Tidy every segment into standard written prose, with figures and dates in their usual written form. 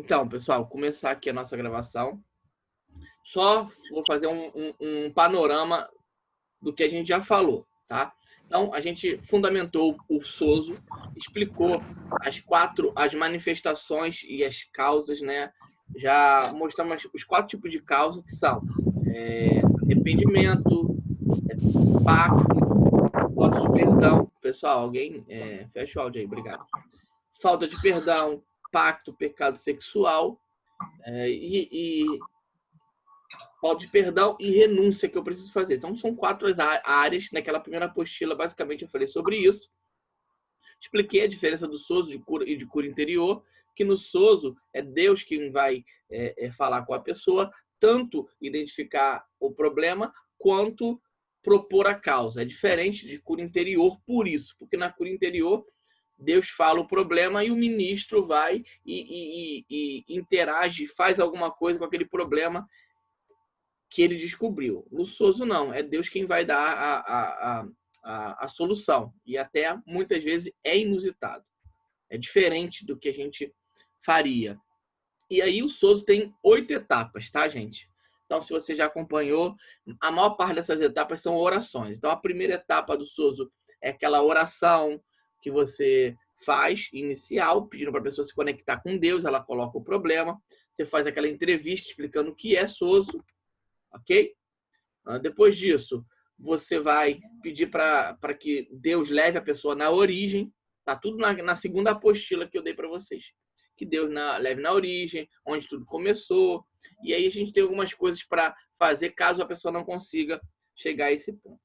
Então, pessoal, começar aqui a nossa gravação. Só vou fazer um panorama do que a gente já falou, tá? Então, a gente fundamentou o SOSO, explicou as manifestações e as causas, né? Já mostramos os 4 tipos de causa que são arrependimento, pacto, falta de perdão. Pessoal, alguém fecha o áudio aí, obrigado. Falta de perdão, pacto, pecado sexual e falta de perdão e renúncia que eu preciso fazer. Então, são 4 áreas. Naquela primeira apostila, basicamente, eu falei sobre isso. Expliquei a diferença do SOSO e de cura interior, que no SOSO é Deus quem vai falar com a pessoa, tanto identificar o problema, quanto propor a causa. É diferente de cura interior por isso, porque na cura interior Deus fala o problema e o ministro vai e interage, faz alguma coisa com aquele problema que ele descobriu. No SOSO, não. É Deus quem vai dar a solução. E até, muitas vezes, é inusitado. É diferente do que a gente faria. E aí, o SOSO tem 8 etapas, tá, gente? Então, se você já acompanhou, a maior parte dessas etapas são orações. Então, a primeira etapa do SOSO é aquela oração que você faz, inicial, pedindo para a pessoa se conectar com Deus, ela coloca o problema. Você faz aquela entrevista explicando o que é SOSO, ok? Depois disso, você vai pedir para que Deus leve a pessoa na origem. Tá tudo na segunda apostila que eu dei para vocês. Que Deus leve na origem, onde tudo começou. E aí a gente tem algumas coisas para fazer caso a pessoa não consiga chegar a esse ponto.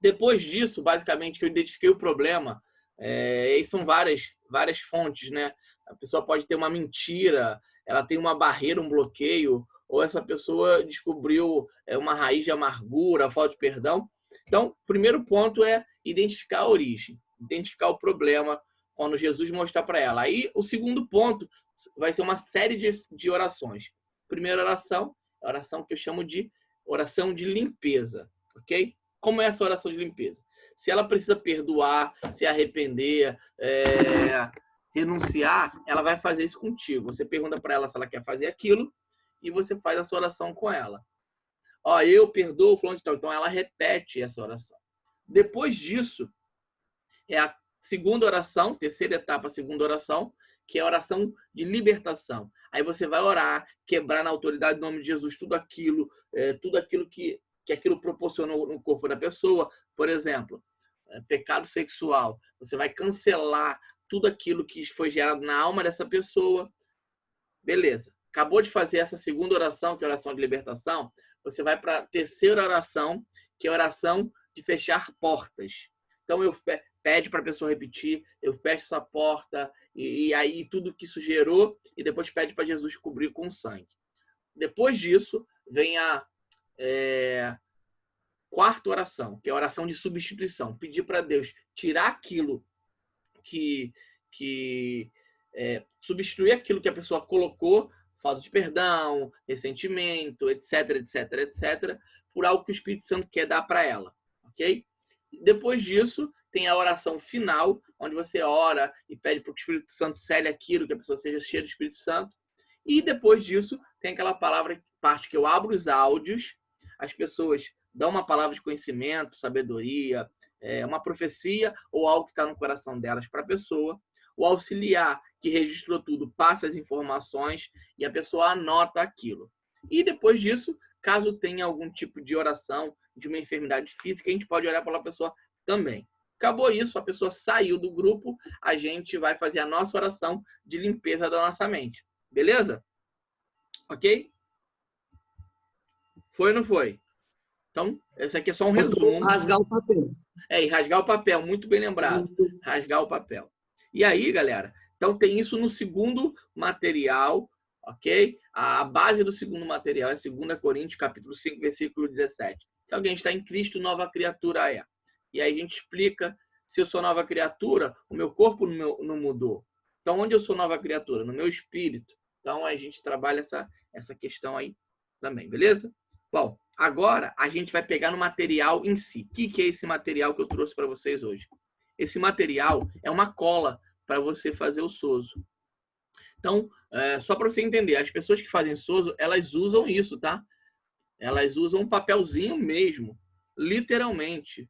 Depois disso, basicamente, que eu identifiquei o problema, e são várias fontes, né? A pessoa pode ter uma mentira, ela tem uma barreira, um bloqueio, ou essa pessoa descobriu uma raiz de amargura, falta de perdão. Então, o primeiro ponto é identificar a origem, identificar o problema quando Jesus mostrar para ela. Aí, o segundo ponto vai ser uma série de orações. Primeira oração, a oração que eu chamo de oração de limpeza, ok? Como é essa oração de limpeza? Se ela precisa perdoar, se arrepender, renunciar, ela vai fazer isso contigo. Você pergunta para ela se ela quer fazer aquilo e você faz essa oração com ela. Ó, eu perdoo o fulano de tal. Então ela repete essa oração. Depois disso, é a segunda oração, terceira etapa, segunda oração, que é a oração de libertação. Aí você vai orar, quebrar na autoridade do nome de Jesus tudo aquilo que aquilo proporcionou no corpo da pessoa. Por exemplo, pecado sexual. Você vai cancelar tudo aquilo que foi gerado na alma dessa pessoa. Beleza. Acabou de fazer essa segunda oração, que é a oração de libertação, você vai para a terceira oração, que é a oração de fechar portas. Então, eu pede para a pessoa repetir, eu fecho essa porta, e aí tudo que isso gerou, e depois pede para Jesus cobrir com sangue. Depois disso, vem a quarta oração, que é a oração de substituição. Pedir para Deus tirar aquilo substituir aquilo que a pessoa colocou, falta de perdão, ressentimento, etc, etc, etc, por algo que o Espírito Santo quer dar para ela, ok? Depois disso, tem a oração final, onde você ora e pede para que o Espírito Santo cele aquilo, que a pessoa seja cheia do Espírito Santo. E depois disso, tem aquela parte que eu abro os áudios, as pessoas dão uma palavra de conhecimento, sabedoria, uma profecia ou algo que está no coração delas para a pessoa. O auxiliar que registrou tudo passa as informações e a pessoa anota aquilo. E depois disso, caso tenha algum tipo de oração de uma enfermidade física, a gente pode orar pela pessoa também. Acabou isso, a pessoa saiu do grupo, a gente vai fazer a nossa oração de limpeza da nossa mente. Beleza? Ok? Foi ou não foi? Então, esse aqui é só um resumo. Rasgar o papel. E rasgar o papel, muito bem lembrado. Rasgar o papel. E aí, galera, então tem isso no segundo material, ok? A base do segundo material é 2 Coríntios, capítulo 5, versículo 17. Se alguém está em Cristo, nova criatura é. E aí a gente explica, se eu sou nova criatura, o meu corpo não mudou. Então, onde eu sou nova criatura? No meu espírito. Então, a gente trabalha essa questão aí também, beleza? Bom, agora a gente vai pegar no material em si. O que é esse material que eu trouxe para vocês hoje? Esse material é uma cola para você fazer o SOSO. Então, só para você entender, as pessoas que fazem SOSO, elas usam isso, tá? Elas usam um papelzinho mesmo, literalmente.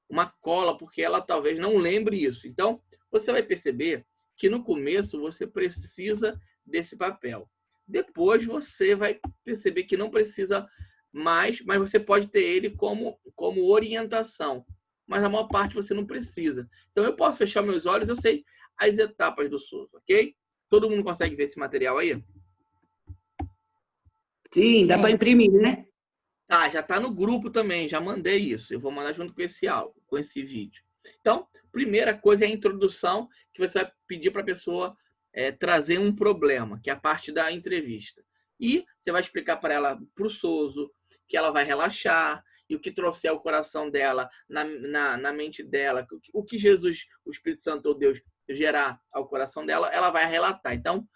Uma cola, porque ela talvez não lembre isso. Então, você vai perceber que no começo você precisa desse papel. Depois você vai perceber que não precisa mais, mas você pode ter ele como orientação. Mas a maior parte você não precisa. Então eu posso fechar meus olhos, eu sei as etapas do SOSO, ok? Todo mundo consegue ver esse material aí? Sim, dá para imprimir, né? Tá, já está no grupo também, já mandei isso. Eu vou mandar junto com esse áudio, com esse vídeo. Então, primeira coisa é a introdução, que você vai pedir para a pessoa trazer um problema, que é a parte da entrevista. E você vai explicar para ela, para o SOSO, que ela vai relaxar, e o que trouxer ao coração dela, na mente dela, o que Jesus, o Espírito Santo ou Deus, gerar ao coração dela, ela vai relatar. Então,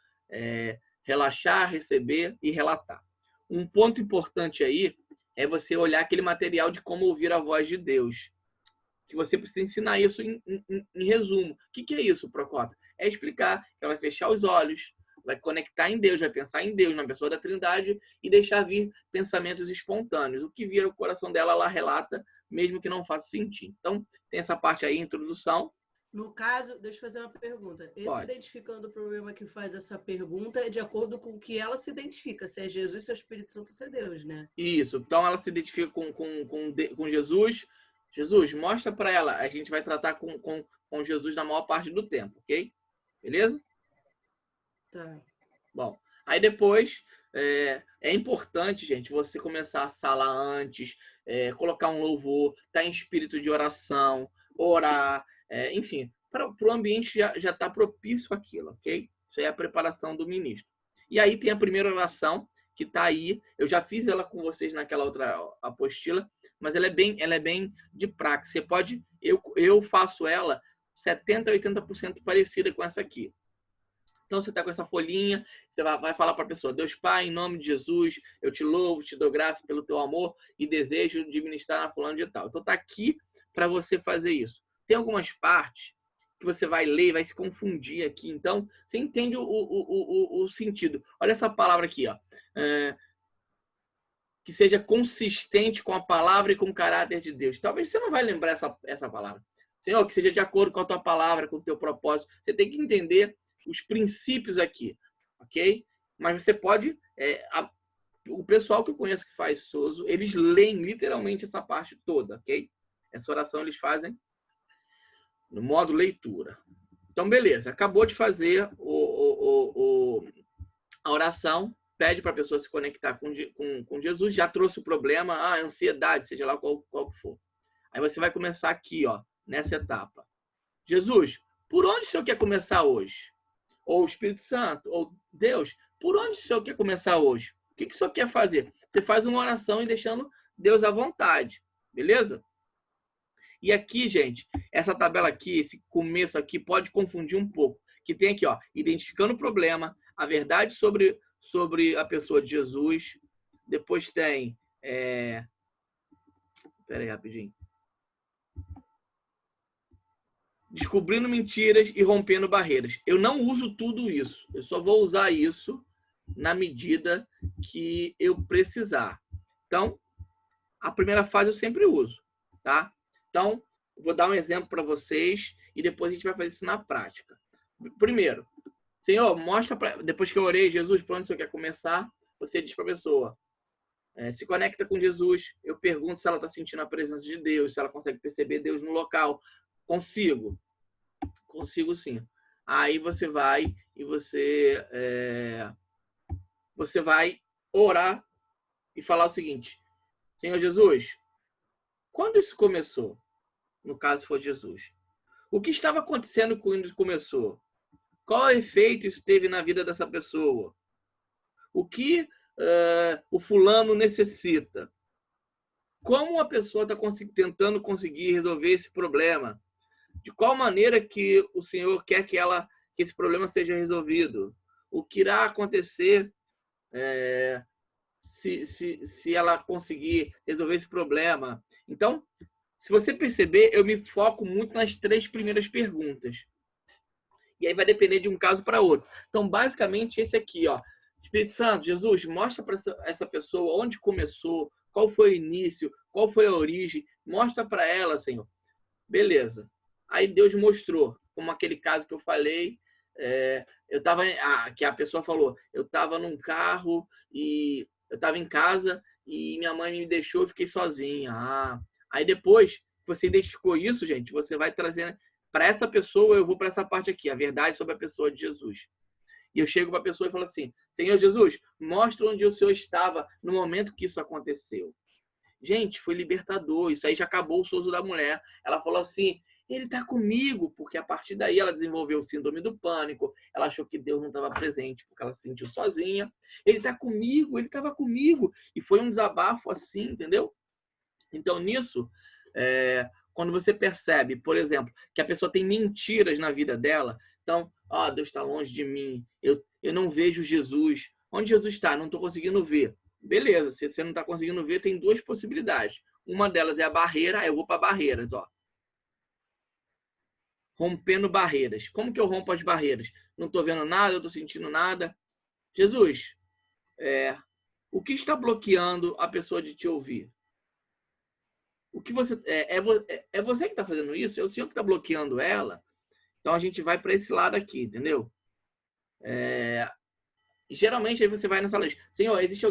relaxar, receber e relatar. Um ponto importante aí é você olhar aquele material de como ouvir a voz de Deus. Que você precisa ensinar isso em resumo. O que é isso, Procópio? É explicar que ela vai fechar os olhos, vai conectar em Deus, vai pensar em Deus, na pessoa da Trindade, e deixar vir pensamentos espontâneos. O que vira o coração dela, ela relata, mesmo que não faça sentido. Então, tem essa parte aí, introdução. No caso, deixa eu fazer uma pergunta. Esse Pode. identificando o problema que faz essa pergunta é de acordo com o que ela se identifica, se é Jesus, se é o Espírito Santo, se é Deus, né? Isso. Então, ela se identifica com Jesus. Jesus, mostra para ela. A gente vai tratar com Jesus na maior parte do tempo, ok? Beleza? Tá. Bom, aí depois é importante, gente, você começar a sala antes, colocar um louvor, estar em espírito de oração, orar, enfim, para o ambiente já está propício aquilo, ok? Isso aí é a preparação do ministro. E aí tem a primeira oração, que está aí. Eu já fiz ela com vocês naquela outra apostila, mas ela é bem de prática. Você pode, eu faço ela 70% a 80% parecida com essa aqui. Então, você está com essa folhinha, você vai falar para a pessoa: Deus Pai, em nome de Jesus, eu te louvo, te dou graça pelo teu amor e desejo de ministrar na fulana de tal. Então, está aqui para você fazer isso. Tem algumas partes que você vai ler e vai se confundir aqui. Então, você entende o sentido. Olha essa palavra aqui, ó. Que seja consistente com a palavra e com o caráter de Deus. Talvez você não vai lembrar essa palavra. Senhor, que seja de acordo com a tua palavra, com o teu propósito. Você tem que entender os princípios aqui, ok? Mas você pode... o pessoal que eu conheço que faz SOSO, eles leem literalmente essa parte toda, ok? Essa oração eles fazem no modo leitura. Então, beleza. Acabou de fazer a oração, pede para a pessoa se conectar com Jesus, já trouxe o problema, a ansiedade, seja lá qual que for. Aí você vai começar aqui, ó, nessa etapa. Jesus, por onde o Senhor quer começar hoje? Ou o Espírito Santo, ou Deus, por onde o Senhor quer começar hoje? O que o Senhor quer fazer? Você faz uma oração e deixando Deus à vontade, beleza? E aqui, gente, essa tabela aqui, esse começo aqui, pode confundir um pouco. Que tem aqui, ó, identificando o problema, a verdade sobre a pessoa de Jesus. Depois tem... Espera aí, rapidinho. Descobrindo mentiras e rompendo barreiras. Eu não uso tudo isso. Eu só vou usar isso na medida que eu precisar. Então, a primeira fase eu sempre uso, tá? Então, vou dar um exemplo para vocês e depois a gente vai fazer isso na prática. Primeiro, Senhor, mostra depois que eu orei, Jesus, para onde o Senhor quer começar? Você diz para a pessoa, se conecta com Jesus. Eu pergunto se ela está sentindo a presença de Deus, se ela consegue perceber Deus no local. Consigo sim. Aí você vai e você vai orar e falar o seguinte: Senhor Jesus, quando isso começou? No caso, for Jesus. O que estava acontecendo quando isso começou? Qual efeito isso teve na vida dessa pessoa? O que o fulano necessita? Como a pessoa está tentando conseguir resolver esse problema? De qual maneira que o Senhor quer que esse problema seja resolvido? O que irá acontecer se ela conseguir resolver esse problema? Então, se você perceber, eu me foco muito nas 3 primeiras perguntas. E aí vai depender de um caso para outro. Então, basicamente, esse aqui, ó. Espírito Santo, Jesus, mostra para essa pessoa onde começou, qual foi o início, qual foi a origem. Mostra para ela, Senhor. Beleza. Aí Deus mostrou, como aquele caso que eu falei, que a pessoa falou, eu estava num carro e eu estava em casa e minha mãe me deixou, eu fiquei sozinha. Aí depois que você identificou isso, gente, você vai trazendo para essa pessoa, eu vou para essa parte aqui, a verdade sobre a pessoa de Jesus. E eu chego para a pessoa e falo assim, Senhor Jesus, mostra onde o Senhor estava no momento que isso aconteceu. Gente, foi libertador. Isso aí já acabou o sozo da mulher. Ela falou assim, ele está comigo, porque a partir daí ela desenvolveu o síndrome do pânico. Ela achou que Deus não estava presente, porque ela se sentiu sozinha. Ele está comigo, ele estava comigo. E foi um desabafo assim, entendeu? Então, nisso, quando você percebe, por exemplo, que a pessoa tem mentiras na vida dela, então, Deus está longe de mim, eu não vejo Jesus. Onde Jesus está? Não estou conseguindo ver. Beleza, se você não está conseguindo ver, tem duas possibilidades. Uma delas é a barreira, eu vou para barreiras, ó. Rompendo barreiras. Como que eu rompo as barreiras? Não estou vendo nada, eu estou sentindo nada. Jesus, o que está bloqueando a pessoa de te ouvir? O que você é você que está fazendo isso? É o Senhor que está bloqueando ela? Então a gente vai para esse lado aqui, entendeu? Geralmente aí você vai nessa lista. Senhor, existe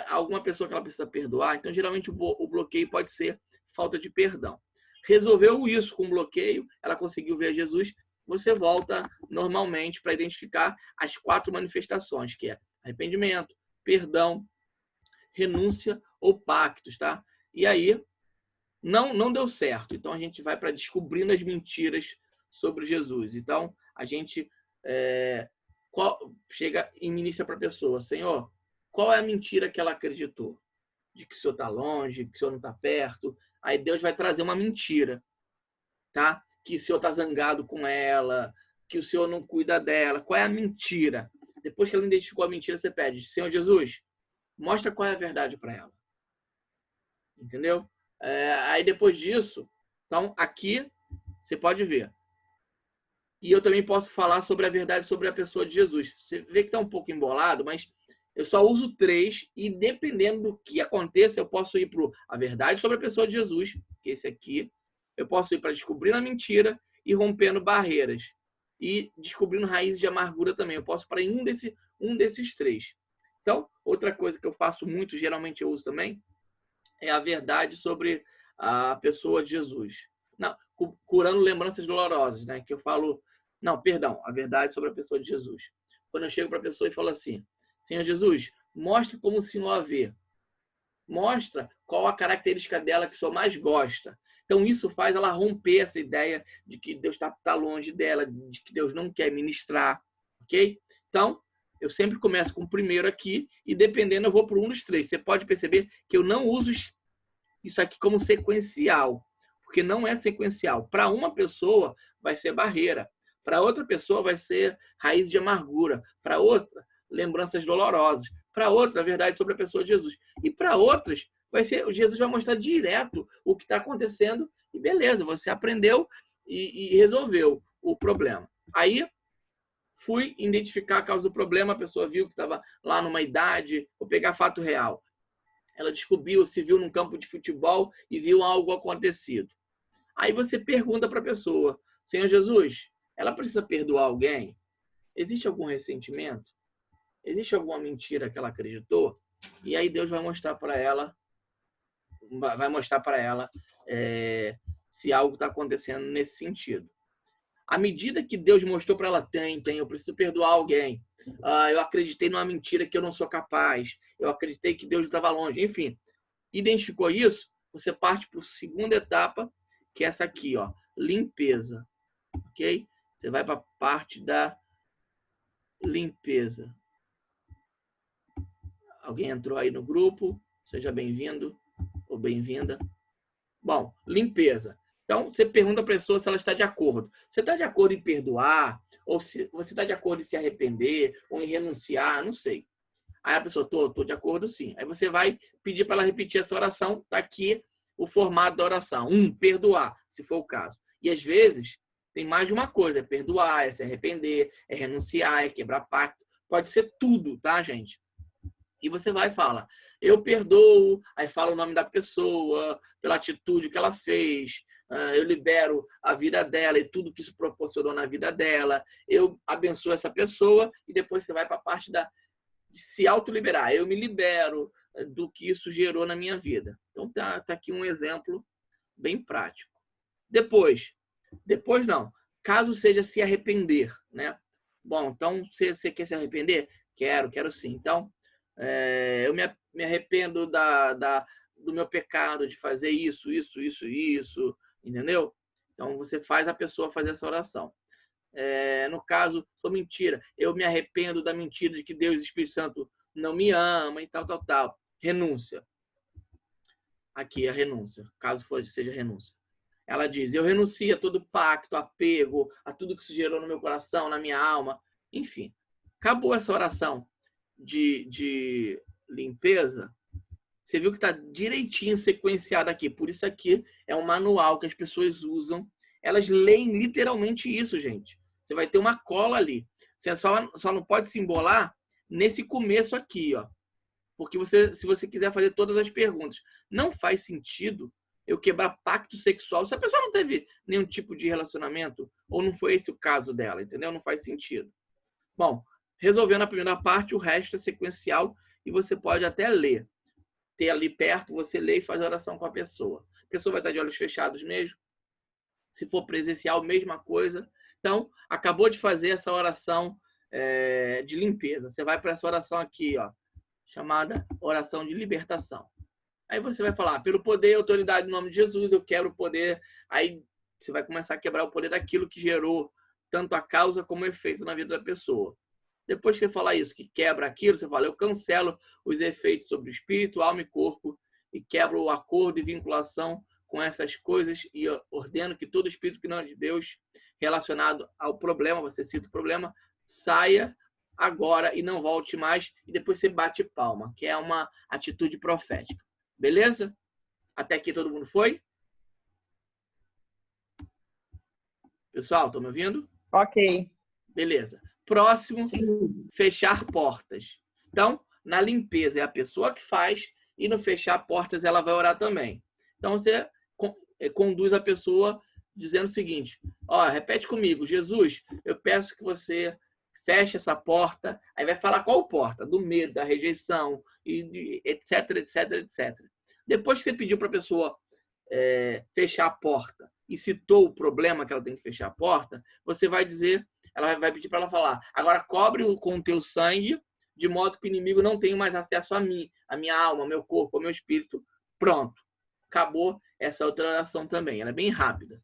alguma pessoa que ela precisa perdoar? Então geralmente o bloqueio pode ser falta de perdão. Resolveu isso com bloqueio, ela conseguiu ver Jesus, você volta normalmente para identificar as 4 manifestações, que é arrependimento, perdão, renúncia ou pactos, tá? E aí não deu certo. Então a gente vai para descobrindo as mentiras sobre Jesus. Então a gente chega e inicia para a pessoa, Senhor, qual é a mentira que ela acreditou? De que o Senhor está longe, que o Senhor não está perto. Aí Deus vai trazer uma mentira, tá? Que o Senhor está zangado com ela, que o Senhor não cuida dela. Qual é a mentira? Depois que ela identificou a mentira, você pede, Senhor Jesus, mostra qual é a verdade para ela. Entendeu? Aí depois disso, então aqui você pode ver. E eu também posso falar sobre a verdade sobre a pessoa de Jesus. Você vê que está um pouco embolado, mas eu só uso 3 e dependendo do que aconteça, eu posso ir para a verdade sobre a pessoa de Jesus, que é esse aqui. Eu posso ir para descobrindo a mentira e rompendo barreiras. E descobrindo raízes de amargura também. Eu posso para um desses 3. Então, outra coisa que eu faço muito, geralmente eu uso também, é a verdade sobre a pessoa de Jesus. Não, curando lembranças dolorosas, né? Que eu falo, não, perdão, a verdade sobre a pessoa de Jesus. Quando eu chego para a pessoa e falo assim, Senhor Jesus, mostre como o Senhor a vê. Mostra qual a característica dela que o Senhor mais gosta. Então, isso faz ela romper essa ideia de que Deus está longe dela, de que Deus não quer ministrar, ok? Então, eu sempre começo com o primeiro aqui e, dependendo, eu vou para um dos 3. Você pode perceber que eu não uso isso aqui como sequencial, porque não é sequencial. Para uma pessoa, vai ser barreira. Para outra pessoa, vai ser raiz de amargura. Para outra, lembranças dolorosas. Para outra, a verdade sobre a pessoa de Jesus. E para outras, Jesus vai mostrar direto o que está acontecendo e beleza, você aprendeu e resolveu o problema. Aí, fui identificar a causa do problema, a pessoa viu que estava lá numa idade, vou pegar fato real. Ela descobriu, se viu num campo de futebol e viu algo acontecido. Aí você pergunta para a pessoa, Senhor Jesus, ela precisa perdoar alguém? Existe algum ressentimento? Existe alguma mentira que ela acreditou? E aí Deus vai mostrar para ela, se algo está acontecendo nesse sentido. À medida que Deus mostrou para ela, eu preciso perdoar alguém. Eu acreditei numa mentira que eu não sou capaz. Eu acreditei que Deus estava longe. Enfim, identificou isso, você parte para a segunda etapa, que é essa aqui, ó, limpeza. Ok? Você vai para a parte da limpeza. Alguém entrou aí no grupo? Seja bem-vindo ou bem-vinda. Bom, limpeza. Então, você pergunta à pessoa se ela está de acordo. Você está de acordo em perdoar? Ou se você está de acordo em se arrepender? Ou em renunciar? Não sei. Aí a pessoa, estou de acordo sim. Aí você vai pedir para ela repetir essa oração. Está aqui o formato da oração. 1, perdoar, se for o caso. E às vezes, Tem mais de uma coisa. É perdoar, é se arrepender, é renunciar, é quebrar pacto. Pode ser tudo, tá, gente? E você vai e fala, eu perdoo, aí fala o nome da pessoa, pela atitude que ela fez, eu libero a vida dela e tudo que isso proporcionou na vida dela, eu abençoo essa pessoa, e depois você vai para a parte de se autoliberar. Eu me libero do que isso gerou na minha vida. Então tá aqui um exemplo bem prático. Depois não, caso seja se arrepender, né? Bom, então você quer se arrepender? Quero sim. Então, eu me arrependo do meu pecado, de fazer isso, entendeu? Então, você faz a pessoa fazer essa oração. No caso, for mentira, eu me arrependo da mentira de que Deus e o Espírito Santo não me ama e tal. Renúncia. Aqui a renúncia, caso seja renúncia. Ela diz, eu renuncio a todo pacto, apego, a tudo que se gerou no meu coração, na minha alma. Enfim, acabou essa oração de limpeza. Você viu que está direitinho sequenciado aqui. Por isso aqui é um manual que as pessoas usam. Elas leem literalmente isso, gente. Você vai ter uma cola ali. Você só não pode se embolar nesse começo aqui, ó. Porque se você quiser fazer todas as perguntas, não faz sentido eu quebrar pacto sexual se a pessoa não teve nenhum tipo de relacionamento ou não foi esse o caso dela, entendeu? Não faz sentido. Bom, resolvendo a primeira parte, o resto é sequencial e você pode até ler. Ter ali perto, você lê e faz a oração com a pessoa. A pessoa vai estar de olhos fechados mesmo. Se for presencial, mesma coisa. Então, acabou de fazer essa oração de limpeza. Você vai para essa oração aqui, ó, chamada oração de libertação. Aí você vai falar, pelo poder e autoridade no nome de Jesus, eu quebro o poder. Aí você vai começar a quebrar o poder daquilo que gerou tanto a causa como o efeito na vida da pessoa. Depois que você falar isso, que quebra aquilo, você fala, eu cancelo os efeitos sobre o espírito, alma e corpo e quebro o acordo e vinculação com essas coisas e ordeno que todo espírito que não é de Deus relacionado ao problema, você cita o problema, saia agora e não volte mais, e depois você bate palma, que é uma atitude profética. Beleza? Até aqui todo mundo foi? Pessoal, estão me ouvindo? Ok. Beleza. Próximo, Sim. fechar portas. Então, na limpeza é a pessoa que faz e no fechar portas ela vai orar também. Então, você conduz a pessoa dizendo o seguinte, repete comigo, Jesus, eu peço que você feche essa porta, aí vai falar qual porta? Do medo, da rejeição, e etc. Depois que você pediu para a pessoa fechar a porta e citou o problema que ela tem que fechar a porta, você vai dizer, ela vai pedir para ela falar, agora cobre com o teu sangue, de modo que o inimigo não tenha mais acesso a mim, a minha alma, ao meu corpo, ao meu espírito. Pronto. Acabou essa outra oração também. Ela é bem rápida.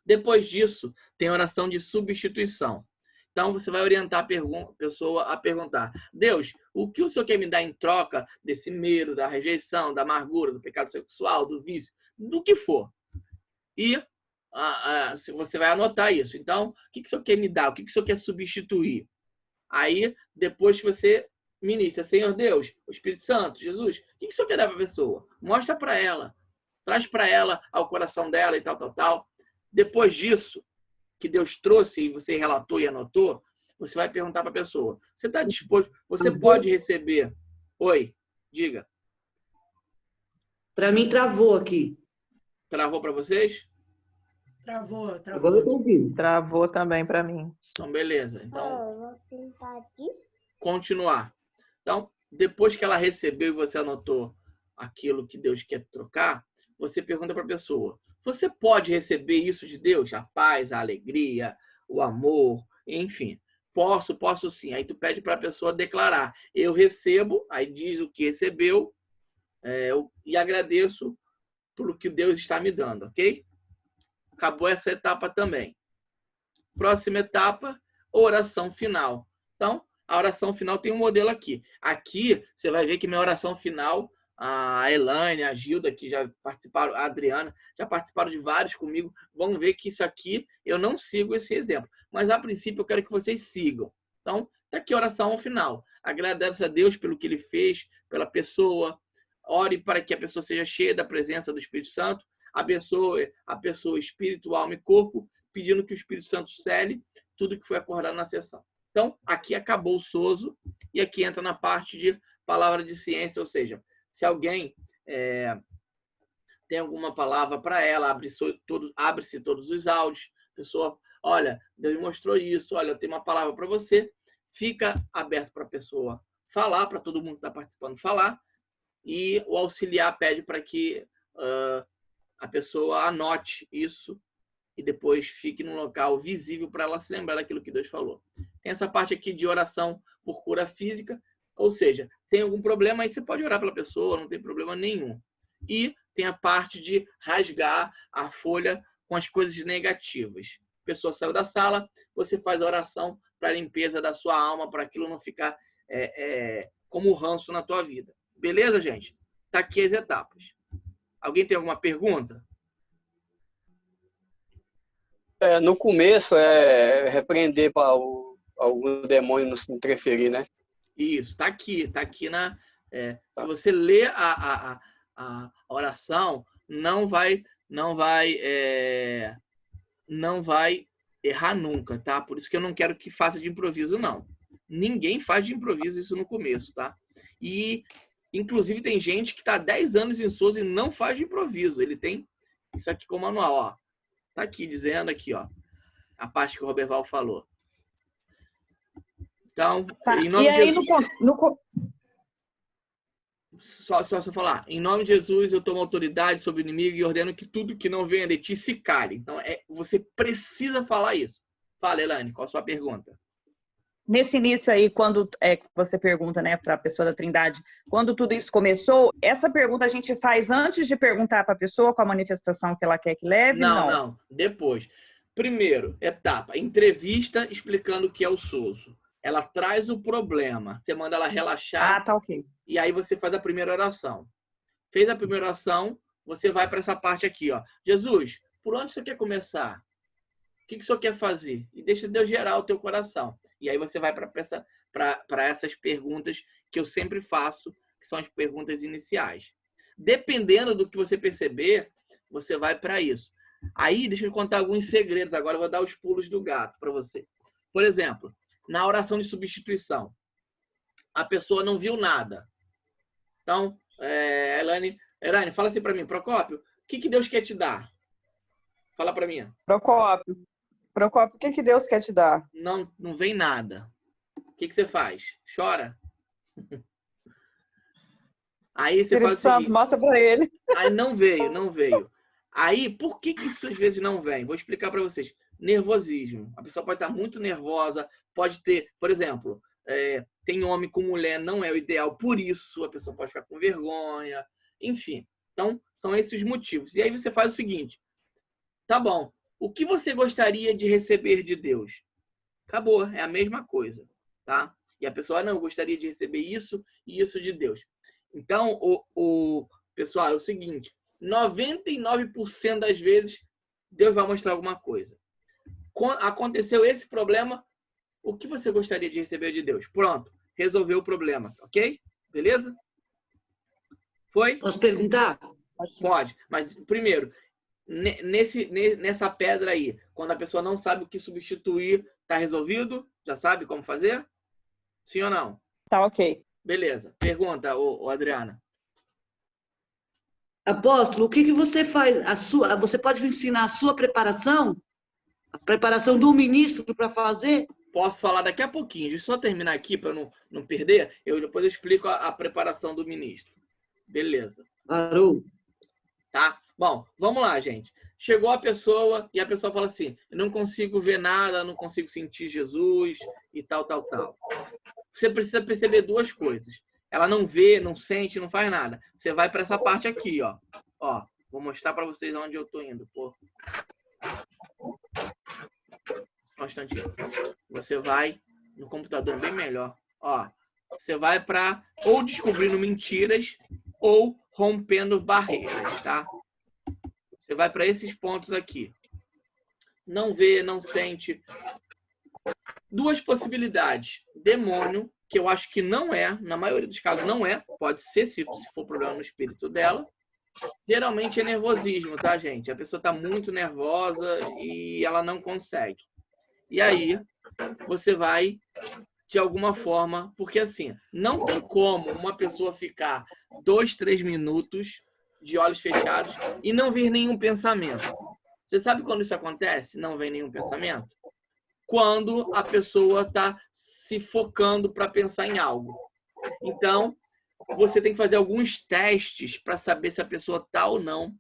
Depois disso, tem a oração de substituição. Então, você vai orientar a pessoa a perguntar, Deus, o que o Senhor quer me dar em troca desse medo, da rejeição, da amargura, do pecado sexual, do vício, do que for? E você vai anotar isso. Então, o que o Senhor quer me dar? O que o Senhor quer substituir? Aí, depois que você ministra, Senhor Deus, o Espírito Santo, Jesus, o que o Senhor quer dar para a pessoa? Mostra para ela. Traz para ela ao coração dela e tal. Depois disso, que Deus trouxe e você relatou e anotou, você vai perguntar para a pessoa, você está disposto? Você pode receber? Oi, diga. Para mim, travou aqui. Travou para vocês? Travou. Agora eu estou ouvindo. Travou também para mim. Então, beleza. Então, continuar. Então, depois que ela recebeu e você anotou aquilo que Deus quer trocar, você pergunta para a pessoa, você pode receber isso de Deus? A paz, a alegria, o amor, enfim. Posso sim. Aí tu pede para a pessoa declarar, eu recebo, aí diz o que recebeu, e agradeço pelo que Deus está me dando, ok? Acabou essa etapa também. Próxima etapa, oração final. Então, a oração final tem um modelo aqui. Aqui, você vai ver que minha oração final, a Elaine, a Gilda, que já participaram, a Adriana, já participaram de vários comigo, vão ver que isso aqui, eu não sigo esse exemplo. Mas, a princípio, eu quero que vocês sigam. Então, está aqui a oração final. Agradece a Deus pelo que Ele fez, pela pessoa. Ore para que a pessoa seja cheia da presença do Espírito Santo. Abençoe a pessoa, espírito, alma e corpo, pedindo que o Espírito Santo cele tudo que foi acordado na sessão. Então, aqui acabou o sozo e aqui entra na parte de palavra de ciência, ou seja, se alguém tem alguma palavra para ela, abre-se todos os áudios, a pessoa, olha, Deus me mostrou isso, olha, eu tenho uma palavra para você, fica aberto para a pessoa falar, para todo mundo que está participando falar, e o auxiliar pede para que a pessoa anote isso e depois fique num local visível para ela se lembrar daquilo que Deus falou. Tem essa parte aqui de oração por cura física, ou seja, tem algum problema, aí você pode orar pela pessoa, não tem problema nenhum. E tem a parte de rasgar a folha com as coisas negativas. A pessoa saiu da sala, você faz a oração para a limpeza da sua alma, para aquilo não ficar como ranço na tua vida. Beleza, gente? Tá aqui as etapas. Alguém tem alguma pergunta? No começo, repreender para algum demônio não interferir, né? Isso, tá aqui na... se você lê a oração, não vai errar nunca, tá? Por isso que eu não quero que faça de improviso, não. Ninguém faz de improviso isso no começo, tá? E, inclusive, tem gente que está há 10 anos em Souza e não faz de improviso. Ele tem isso aqui com o manual, ó. Tá aqui, dizendo aqui, ó. A parte que o Roberval falou. Então, em nome de Jesus... Só falar. Em nome de Jesus, eu tomo autoridade sobre o inimigo e ordeno que tudo que não venha de ti se cale. Então, você precisa falar isso. Fala, Elaine, qual a sua pergunta? Nesse início aí, quando você pergunta, né, para a pessoa da Trindade, quando tudo isso começou, essa pergunta a gente faz antes de perguntar para a pessoa qual a manifestação que ela quer que leve? Não. Depois. Primeiro, etapa, entrevista explicando o que é o sozo. Ela traz o problema. Você manda ela relaxar. Ah, tá ok. E aí você faz a primeira oração. Fez a primeira oração, você vai para essa parte aqui, ó. Jesus, por onde você quer começar? O que o senhor quer fazer? E deixa Deus gerar o teu coração. E aí você vai para essas perguntas que eu sempre faço, que são as perguntas iniciais. Dependendo do que você perceber, você vai para isso. Aí, deixa eu contar alguns segredos. Agora eu vou dar os pulos do gato para você. Por exemplo, na oração de substituição, a pessoa não viu nada. Então, Elaine, fala assim para mim, Procópio, o que Deus quer te dar? Fala para mim. Procópio, o que Deus quer te dar? Não vem nada. O que você faz? Chora? Aí você faz o seguinte, mostra para ele. Aí não veio. Aí, por que isso às vezes não vem? Vou explicar para vocês. Nervosismo. A pessoa pode estar muito nervosa, pode ter, por exemplo, tem homem com mulher, não é o ideal, por isso a pessoa pode ficar com vergonha, enfim. Então, são esses os motivos. E aí você faz o seguinte, tá bom, o que você gostaria de receber de Deus? Acabou, é a mesma coisa, tá? E a pessoa, não, eu gostaria de receber isso e isso de Deus. Então, pessoal, é o seguinte, 99% das vezes, Deus vai mostrar alguma coisa. Aconteceu esse problema, o que você gostaria de receber de Deus? Pronto, resolveu o problema, ok? Beleza? Foi? Posso perguntar? Pode, mas primeiro, nessa pedra aí, quando a pessoa não sabe o que substituir, tá resolvido? Já sabe como fazer? Sim ou não? Tá ok. Beleza. Pergunta, Adriana. Apóstolo, o que você faz? Você pode me ensinar a sua preparação? A preparação do ministro para fazer? Posso falar daqui a pouquinho. Deixa eu só terminar aqui para não perder. Depois eu explico a preparação do ministro. Beleza. Claro. Tá? Bom, vamos lá, gente. Chegou a pessoa e a pessoa fala assim, eu não consigo ver nada, não consigo sentir Jesus e tal. Você precisa perceber duas coisas. Ela não vê, não sente, não faz nada. Você vai para essa parte aqui, ó. Ó, vou mostrar para vocês onde eu tô indo. Só um instantinho. Você vai no computador, bem melhor. Ó, você vai para ou descobrindo mentiras ou rompendo barreiras, tá? Você vai para esses pontos aqui. Não vê, não sente. Duas possibilidades. Demônio, que eu acho que não é, na maioria dos casos não é, pode ser se for problema no espírito dela, Geralmente é nervosismo, tá, gente? A pessoa está muito nervosa e ela não consegue. E aí, você vai, de alguma forma, porque assim, não tem como uma pessoa ficar 2, 3 minutos de olhos fechados e não vir nenhum pensamento. Você sabe quando isso acontece? Não vem nenhum pensamento? Quando a pessoa está se focando para pensar em algo. Então, você tem que fazer alguns testes para saber se a pessoa está ou não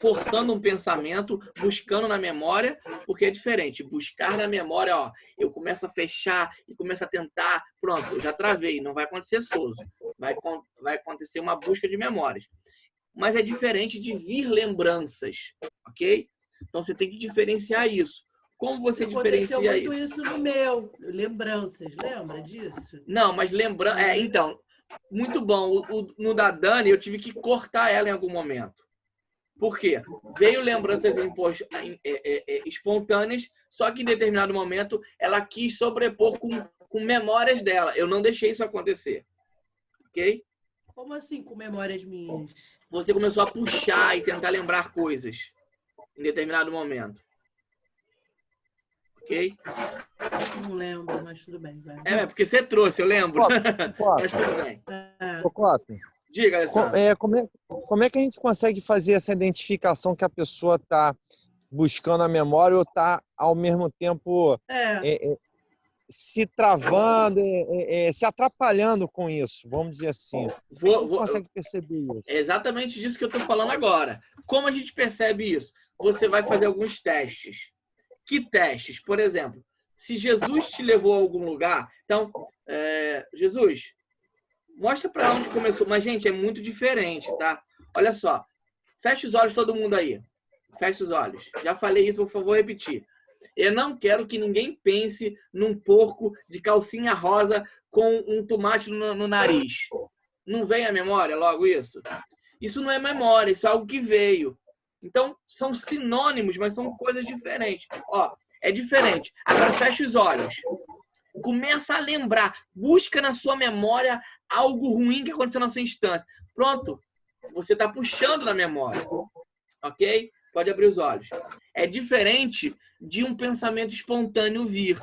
forçando um pensamento, buscando na memória, porque é diferente. Buscar na memória, ó, eu começo a fechar e começo a tentar, pronto, eu já travei, não vai acontecer sozo. Vai acontecer uma busca de memórias. Mas é diferente de vir lembranças, ok? Então você tem que diferenciar isso. Como você diferencia isso? Aconteceu muito isso no meu, lembranças, lembra disso? Não, mas lembrando... então, muito bom. No da Dani, eu tive que cortar ela em algum momento. Por quê? Veio lembranças espontâneas, só que em determinado momento ela quis sobrepor com memórias dela. Eu não deixei isso acontecer. Ok? Como assim com memórias minhas? Você começou a puxar e tentar lembrar coisas em determinado momento. Ok? Não lembro, mas tudo bem. Vai. Porque você trouxe, eu lembro. Mas tudo bem. Ô, Clópio, diga, Alessandro. Como é que a gente consegue fazer essa identificação que a pessoa está buscando a memória ou está, ao mesmo tempo, se travando, se atrapalhando com isso, vamos dizer assim? Como a gente consegue perceber isso? É exatamente disso que eu estou falando agora. Como a gente percebe isso? Você vai fazer alguns testes. Que testes? Por exemplo, se Jesus te levou a algum lugar, então, Jesus, mostra para onde começou. Mas, gente, é muito diferente, tá? Olha só. Fecha os olhos, todo mundo aí. Fecha os olhos. Já falei isso, por favor, repetir. Eu não quero que ninguém pense num porco de calcinha rosa com um tomate no nariz. Não vem à memória logo isso? Isso não é memória, isso é algo que veio. Então, são sinônimos, mas são coisas diferentes. Ó, é diferente. Agora, fecha os olhos. Começa a lembrar. Busca na sua memória algo ruim que aconteceu na sua instância. Pronto. Você está puxando na memória. Ok? Pode abrir os olhos. É diferente de um pensamento espontâneo vir.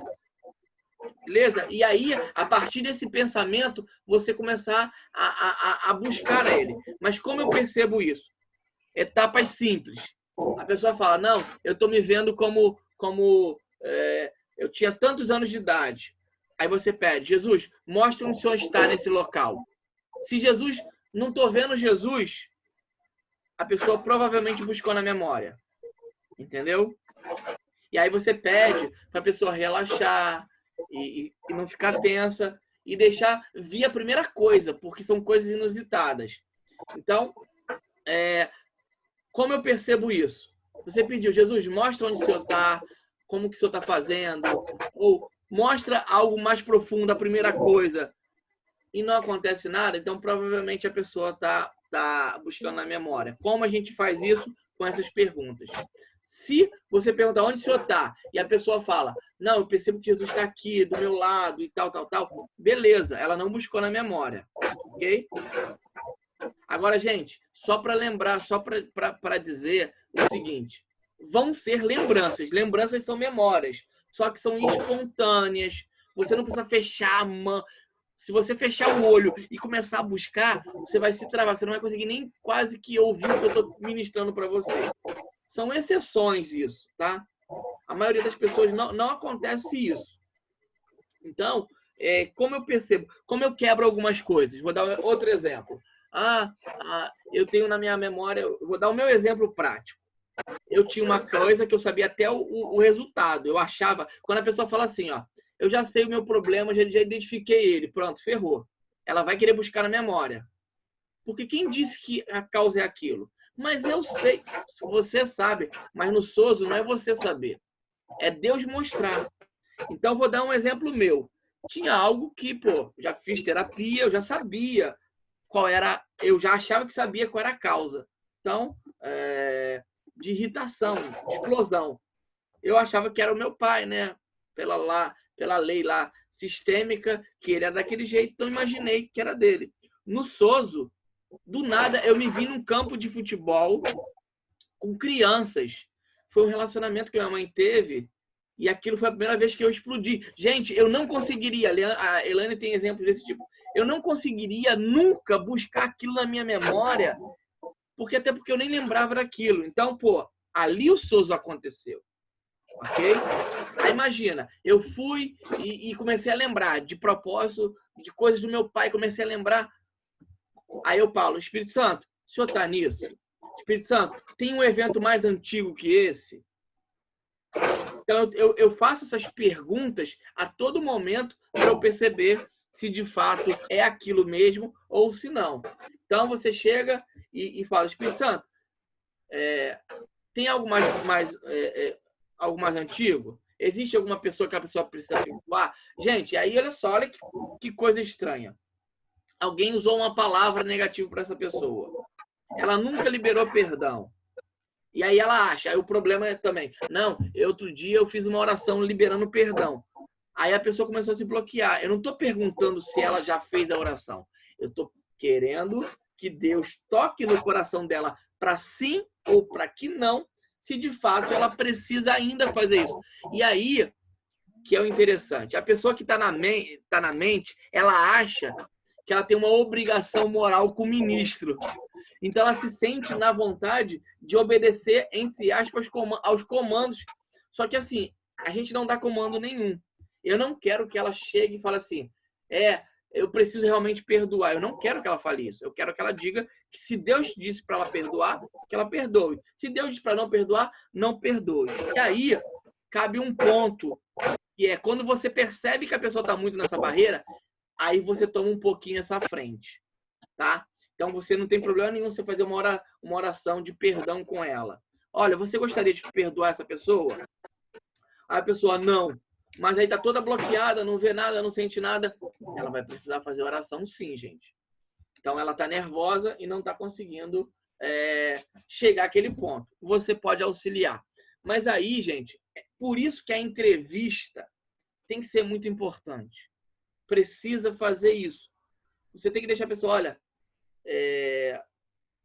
Beleza? E aí, a partir desse pensamento, você começar a buscar ele. Mas como eu percebo isso? Etapas simples. A pessoa fala, não, eu estou me vendo como eu tinha tantos anos de idade. Aí você pede, Jesus, mostra onde o Senhor está nesse local. Se Jesus, não estou vendo Jesus, a pessoa provavelmente buscou na memória. Entendeu? E aí você pede para a pessoa relaxar e não ficar tensa e deixar vir a primeira coisa, porque são coisas inusitadas. Então, como eu percebo isso? Você pediu, Jesus, mostra onde o Senhor está, como que o Senhor está fazendo, ou mostra algo mais profundo, a primeira coisa, e não acontece nada, então provavelmente a pessoa está buscando na memória. Como a gente faz isso com essas perguntas? Se você perguntar onde o Senhor está, e a pessoa fala, não, eu percebo que Jesus está aqui, do meu lado, e tal, beleza, ela não buscou na memória, ok? Agora, gente, só para lembrar, só para dizer o seguinte, vão ser lembranças. Lembranças são memórias, só que são espontâneas. Você não precisa fechar a mão. Se você fechar o olho e começar a buscar, você vai se travar. Você não vai conseguir nem quase que ouvir o que eu estou ministrando para você. São exceções isso, tá? A maioria das pessoas não acontece isso. Então, como eu percebo, como eu quebro algumas coisas. Vou dar outro exemplo. Eu tenho na minha memória, vou dar o meu exemplo prático. Eu tinha uma coisa que eu sabia até o resultado. Eu achava, quando a pessoa fala assim, ó, eu já sei o meu problema, já identifiquei ele, pronto, ferrou. Ela vai querer buscar na memória. Porque quem disse que a causa é aquilo? Mas eu sei, você sabe, mas no Sozo não é você saber. É Deus mostrar. Então, vou dar um exemplo meu. Tinha algo que, já fiz terapia, eu já sabia qual era, eu já achava que sabia qual era a causa. Então, de irritação, de explosão. Eu achava que era o meu pai, né? Pela lei lá sistêmica, que ele era daquele jeito, então imaginei que era dele. No Sozo, Do nada, eu me vi num campo de futebol com crianças. Foi um relacionamento que minha mãe teve e aquilo foi a primeira vez que eu explodi. Gente, eu não conseguiria, a Elaine tem exemplos desse tipo, eu não conseguiria nunca buscar aquilo na minha memória, até porque eu nem lembrava daquilo. Então, ali o Sozo aconteceu. Ok? Aí imagina, eu fui e comecei a lembrar de propósito, de coisas do meu pai, comecei a lembrar. Aí eu falo, Espírito Santo, o senhor está nisso? Espírito Santo, tem um evento mais antigo que esse? Então eu faço essas perguntas a todo momento para eu perceber se de fato é aquilo mesmo ou se não. Então você chega e fala, Espírito Santo, tem algo algo mais antigo? Existe alguma pessoa que a pessoa precisa perdoar? Gente, aí olha só, olha que coisa estranha. Alguém usou uma palavra negativa para essa pessoa. Ela nunca liberou perdão. E aí ela acha, aí o problema é também, não, outro dia eu fiz uma oração liberando perdão. Aí a pessoa começou a se bloquear. Eu não estou perguntando se ela já fez a oração. Eu estou querendo que Deus toque no coração dela para sim ou para que não, se de fato ela precisa ainda fazer isso. E aí, que é o interessante, a pessoa que está na mente, ela acha que ela tem uma obrigação moral com o ministro. Então ela se sente na vontade de obedecer, entre aspas, aos comandos. Só que assim, a gente não dá comando nenhum. Eu não quero que ela chegue e fale assim, eu preciso realmente perdoar. Eu não quero que ela fale isso. Eu quero que ela diga que se Deus disse para ela perdoar, que ela perdoe. Se Deus disse para não perdoar, não perdoe. E aí, cabe um ponto, que é quando você percebe que a pessoa está muito nessa barreira, aí você toma um pouquinho essa frente, tá? Então, você não tem problema nenhum você fazer uma oração de perdão com ela. Olha, você gostaria de perdoar essa pessoa? Aí a pessoa, não. Mas aí tá toda bloqueada, não vê nada, não sente nada. Ela vai precisar fazer oração sim, gente. Então, ela tá nervosa e não tá conseguindo chegar àquele ponto. Você pode auxiliar. Mas aí, gente, por isso que a entrevista tem que ser muito importante. Precisa fazer isso. Você tem que deixar a pessoa, olha,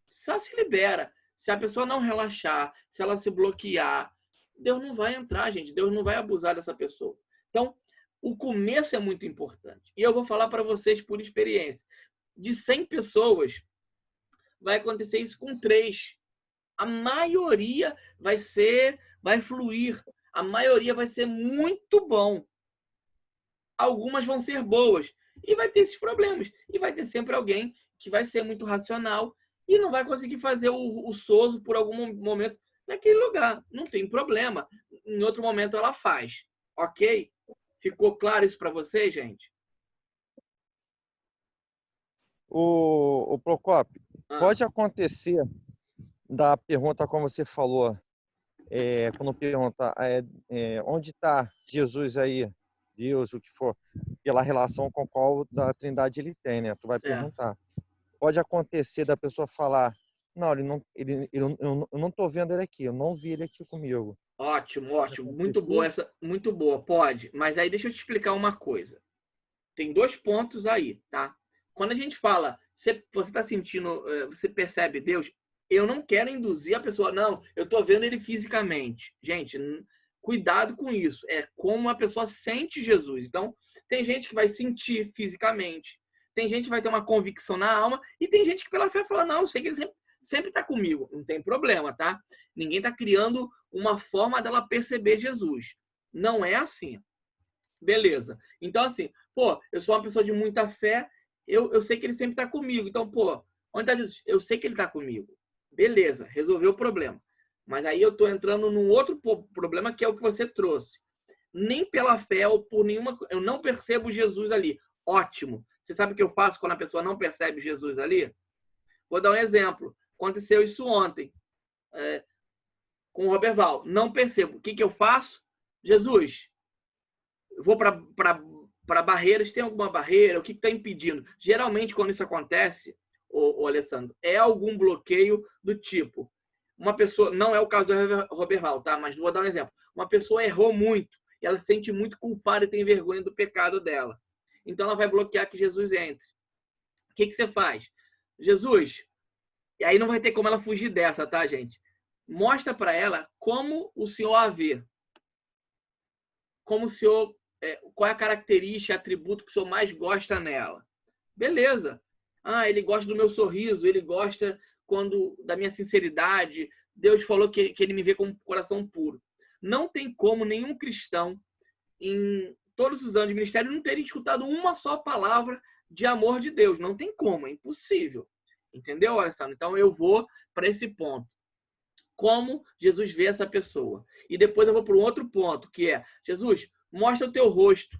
só se libera. Se a pessoa não relaxar, se ela se bloquear, Deus não vai entrar, gente. Deus não vai abusar dessa pessoa. Então, o começo é muito importante. E eu vou falar para vocês por experiência. De 100 pessoas, vai acontecer isso com 3. A maioria vai fluir. A maioria vai ser muito bom. Algumas vão ser boas. E vai ter esses problemas. E vai ter sempre alguém que vai ser muito racional e não vai conseguir fazer o Sozo por algum momento naquele lugar. Não tem problema. Em outro momento ela faz. Ok? Ficou claro isso para vocês, gente? O Procópio, pode acontecer da pergunta como você falou, quando pergunta onde está Jesus aí, Deus, o que for, pela relação com qual da Trindade ele tem, né? Tu vai perguntar. Pode acontecer da pessoa falar, não, eu não tô vendo ele aqui, eu não vi ele aqui comigo. Ótimo, ótimo. Muito boa essa, muito boa. Pode, mas aí deixa eu te explicar uma coisa. Tem 2 pontos aí, tá? Quando a gente fala, você está sentindo, você percebe Deus, eu não quero induzir a pessoa, não, eu tô vendo ele fisicamente. Gente, cuidado com isso. É como a pessoa sente Jesus. Então, tem gente que vai sentir fisicamente, tem gente que vai ter uma convicção na alma e tem gente que pela fé fala, não, eu sei que ele sempre está comigo. Não tem problema, tá? Ninguém está criando uma forma dela perceber Jesus. Não é assim. Beleza. Então, assim, eu sou uma pessoa de muita fé, eu sei que ele sempre está comigo. Então, onde está Jesus? Eu sei que ele está comigo. Beleza, resolveu o problema. Mas aí eu estou entrando num outro problema que é o que você trouxe. Nem pela fé ou por nenhuma... Eu não percebo Jesus ali. Ótimo. Você sabe o que eu faço quando a pessoa não percebe Jesus ali? Vou dar um exemplo. Aconteceu isso ontem com o Roberval. Não percebo. O que eu faço? Jesus, eu vou para barreiras. Tem alguma barreira? O que está impedindo? Geralmente, quando isso acontece, o Alessandro, é algum bloqueio do tipo... Uma pessoa, não é o caso do Roberval, tá? Mas vou dar um exemplo. Uma pessoa errou muito e ela se sente muito culpada e tem vergonha do pecado dela. Então ela vai bloquear que Jesus entre. O que você faz? Jesus, e aí não vai ter como ela fugir dessa, tá, gente? Mostra para ela como o Senhor a vê. Como o Senhor, qual é a característica, atributo que o Senhor mais gosta nela. Beleza. Ah, ele gosta do meu sorriso, ele gosta da minha sinceridade. Deus falou que ele me vê com um coração puro. Não tem como nenhum cristão, em todos os anos de ministério, não ter escutado uma só palavra de amor de Deus. Não tem como, é impossível. Entendeu, Alessandro? Então eu vou para esse ponto. Como Jesus vê essa pessoa. E depois eu vou para um outro ponto, que é, Jesus, mostra o teu rosto.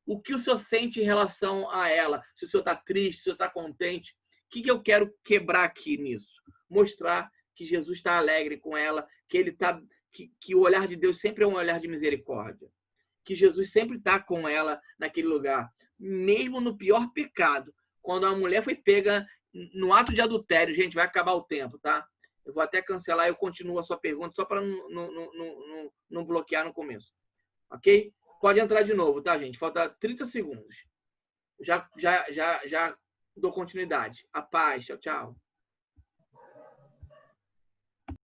O que o Senhor sente em relação a ela? Se o Senhor está triste, se o Senhor está contente. O que eu quero quebrar aqui nisso? Mostrar que Jesus está alegre com ela, que o olhar de Deus sempre é um olhar de misericórdia. Que Jesus sempre está com ela naquele lugar. Mesmo no pior pecado. Quando a mulher foi pega no ato de adultério, gente, vai acabar o tempo, tá? Eu vou até cancelar e eu continuo a sua pergunta só para não bloquear no começo. Ok? Pode entrar de novo, tá, gente? Falta 30 segundos. Já dou continuidade. A paz. Tchau, tchau.